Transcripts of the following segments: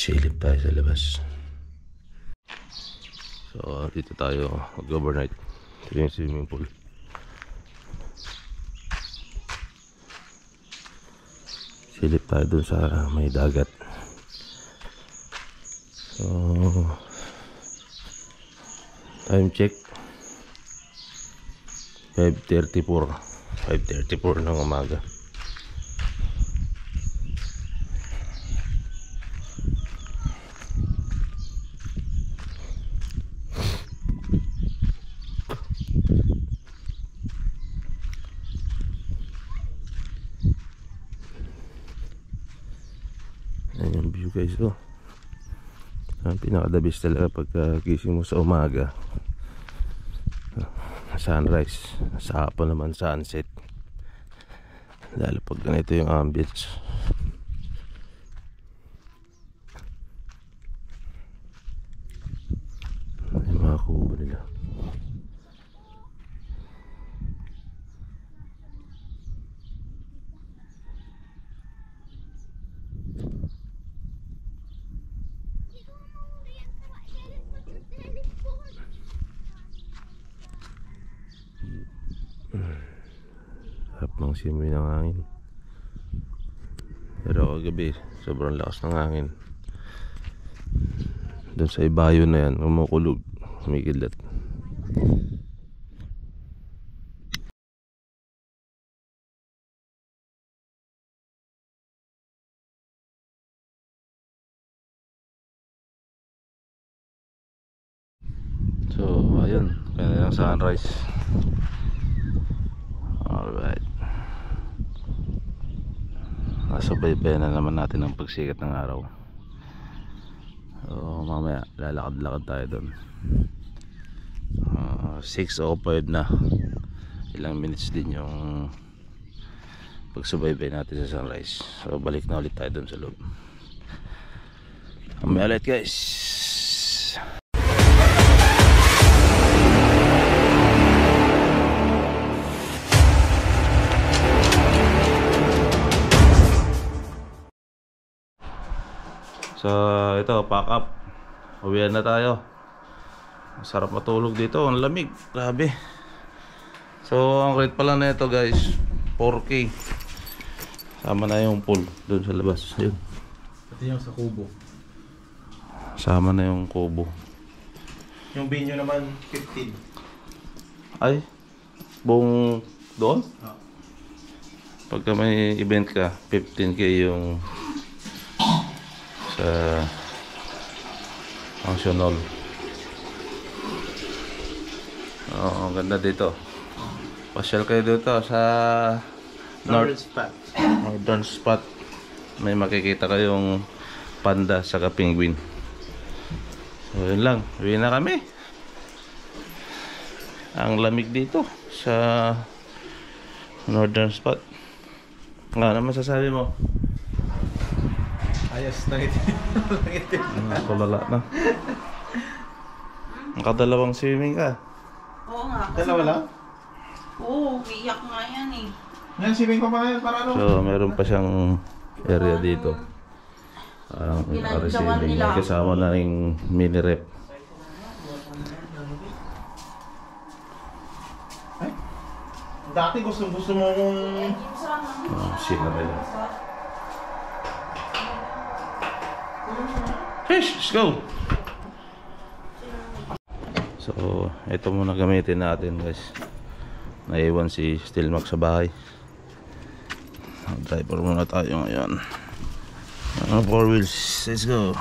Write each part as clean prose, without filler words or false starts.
Silip tayo sa labas. So dito tayo mag-overnight. Ito yung swimming pool. Silip tayo dun sa may dagat. So time check 5:34 ng umaga. Ayan yung view guys, oh. Ang pinaka-the-best talaga pagka gising mo sa umaga, sunrise, sa hapon naman sunset, lalo pag ganito yung ambience. Yung mga kubo nila. Harap ng simoy ng hangin. Pero kagabi sobrang lakas ng hangin. Doon sa ibayo na yan, umukulog, kumikidlat. So ayun, kaya yung sunrise. Alright, nasubaybayan na naman natin ang pagsikat ng araw. So mamaya lalakad-lakad tayo doon. 6:05 na. Ilang minutes din yung pagsubaybay natin sa sunrise. So balik na ulit tayo doon sa loob. Mamaya ulit guys. So ito, pack up. Uwian na tayo. Sarap matulog dito, ang lamig, grabe. So ang rate pala na ito guys, 4K. Sama na yung pool doon sa labas. Yun. Pati yung sa kubo. Sama na yung kubo. Yung venue naman 15. Ay, buong doon? Ah. Pagka may event ka, 15K yung sa function hall. Oo, ang ganda dito. Pasyal kayo dito sa Northern Spot. Northern Spot. May makikita kayong panda saka penguin. So yun lang, uwi na kami. Ang lamig dito sa Northern Spot. Ano masasabi mo? Ayos na ito. Kulala na. Nakadalawang swimming ka. Oo nga. Dalawa lang? Oo, umiyak nga yan eh. Ngayon, swimming pa ba yan para ano? So meron pa siyang area dito. Para swimming. May kasama na yung mini rep. Ay, dati gusto mo kung... Sila rin. Fish, let's go! So, ito muna gamitin natin guys. Naiwan si Stilmax sa bahay. Driver muna tayo ngayon. 4 wheels, let's go!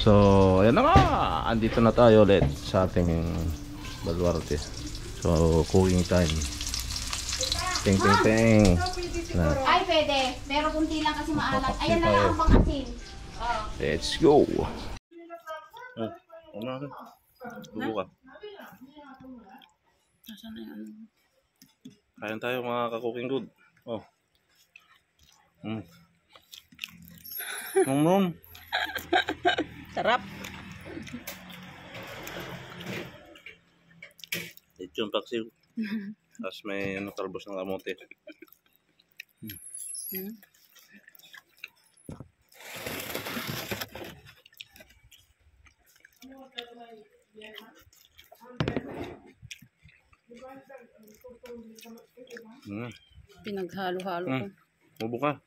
So, ayan na nga. Andito na tayo ulit sa ating baluarte. So, cooking time. Ting ting ting. Na. Ay, pwede. Pero kunti lang kasi maalat. Ayan na lang ang pang-asin. Let's go. Bubuka. Nasaan na yung ano? Kain tayo mga ka-cooking good. Oh. Mum. Sarap. Ito yung paksiw. Tapos may talbos ng kamote. Pinaghalo-halo ko. Bubuka.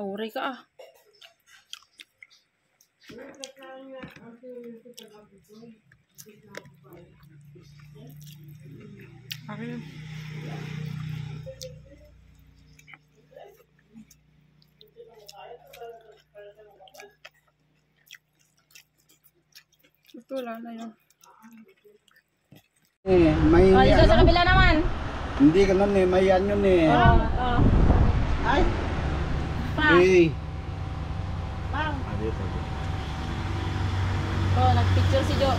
Auri ka ah. Akin. Ito wala na yun. May Oh, dito sa kabila naman. hindi ka nun may yan yun Ay! Pa. Eh, Bang. Oh, nagpicture si Jo.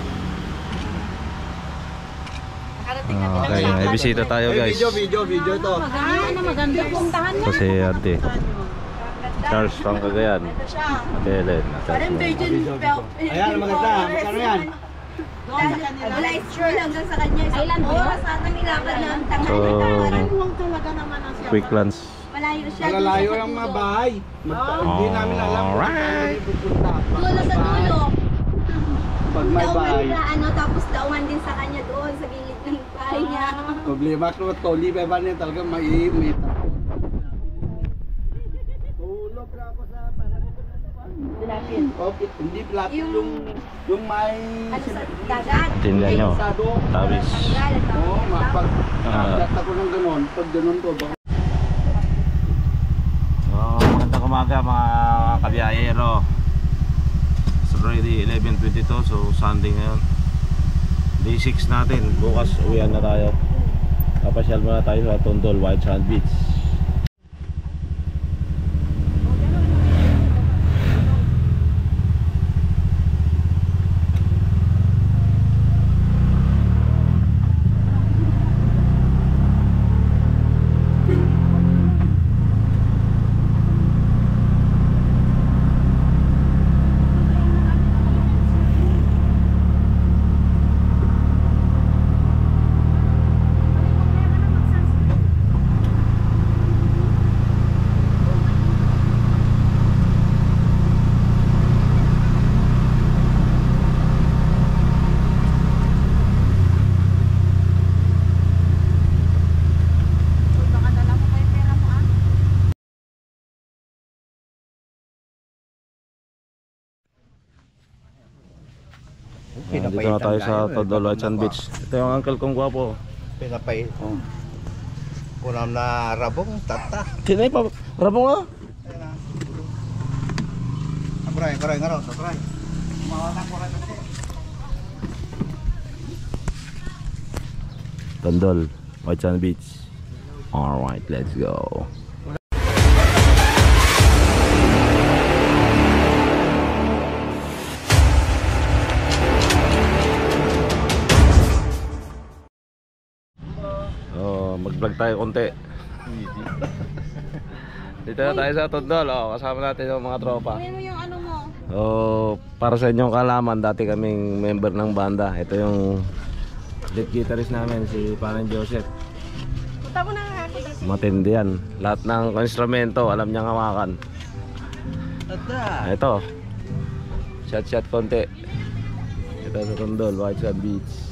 Nakarating na Okay, may bisita tayo guys. video to. Maganda puntahan niya. Kasi ate Charles from Cagayan. Helen. Ayan, maganda. Magkano yan? Wala is sure hanggang sa kanya. Island oras atang nilakad na ang tanghali. So, quick lunch. Malayo siya. Malalayo lang mga bahay. Hindi namin alam kung saan kami pupunta. Dulo sa dulo. Pag may bahay. Ano, tapos dauman din sa kanya doon sa gilid ng bahay niya. Problema ko, toli pa ba niya talaga maiimit. Tulog na ako sa Dilapin. Okay, hindi flat yung may Ano sa dagat? Tingnan nyo. sado. Tawis. Oo, pag ako ng ganon, pag ganon to ba? Magandang umaga mga kabiyahero. It's already 11:22, so Sunday ngayon. Day 6 natin. Bukas uwian na tayo. Papasyal muna tayo sa Tondol, White Sand Beach. Dito na tayo sa Tondol, White Sand Beach. Ito yung uncle kong gwapo. Pinapay. Kunam na rabong tata. Tinay pa, rabong nga. Kuray ngaro, kuray. Mawala kuray kasi. Tondol, White Sand Beach. Alright, let's go. Mag-vlog tayo konti. Dito na tayo sa Tondol. Kasama natin yung mga tropa. Kunin mo yung ano mo. Para sa inyong kalaman, dati kaming member ng banda. Ito yung lead guitarist namin, si Parang Joseph. Punta mo na ako. Matindi yan. Lahat ng instrumento, alam niyang hawakan. Ito. Shot konti. Ito sa Tondol, White Sand Beach.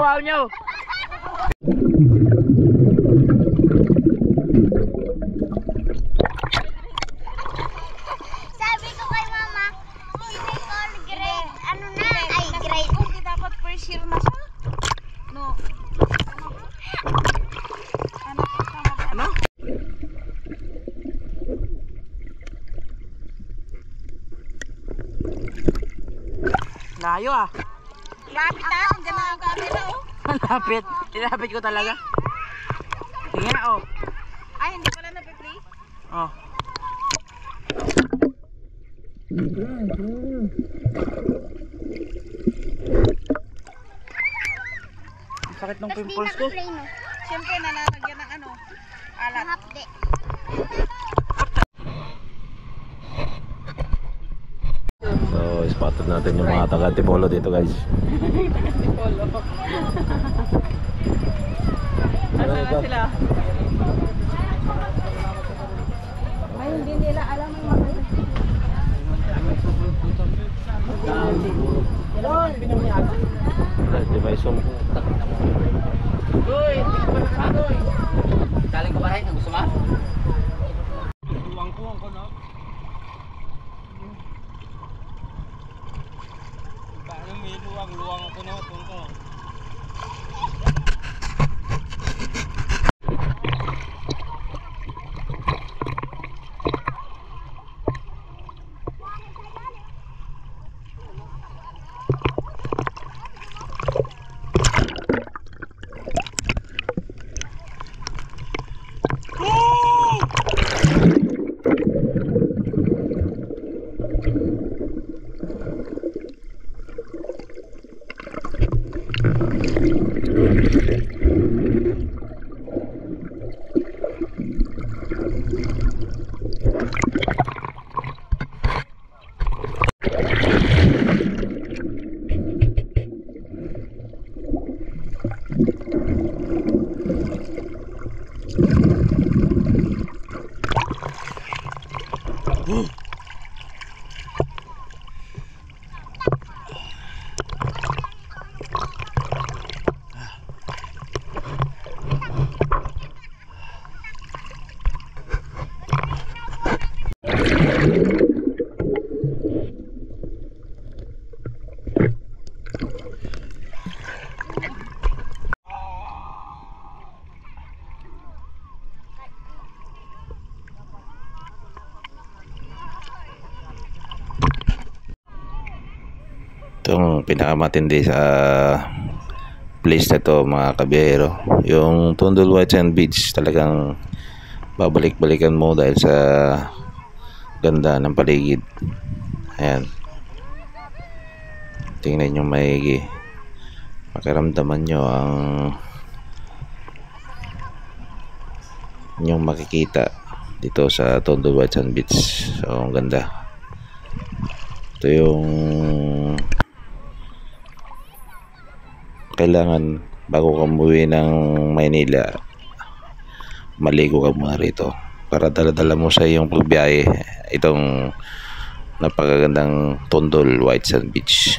ginagawa nyo? Sabi ko kay mama, hindi ko grade, ano na, ay grade. Hindi dapat first year na siya. No. Ano? Layo ah. Lapit na, hanggang na ang camera oh. Lapit. Ilapit ko talaga. Tingnan na oh. Ay, hindi pala napiplay. Oh. Ang sakit ng pimples ko. Siyempre, nalalagyan ng ano, alat. Hapde. So, spotted natin yung mga taga-Antipolo dito, guys. Asan na sila? Ay, hindi nila alam yung mga Di ba isong Galing ko ba rin? Gusto mo? Luwang ko no? Paano may luwang ako no? Tungko. itong pinakamatindi sa place na to, mga kabiyero, yung Tondo White Sand Beach. Talagang babalik-balikan mo dahil sa ganda ng paligid. Ayan, tingnan nyo maigi, makiramdaman nyo ang inyong makikita dito sa Tondo White Sand Beach. So ang ganda. Ito yung kailangan bago ka umuwi ng Maynila, maligo ka muna rito para dala-dala mo sa iyong pagbiyahe itong napakagandang Tondo White Sand Beach.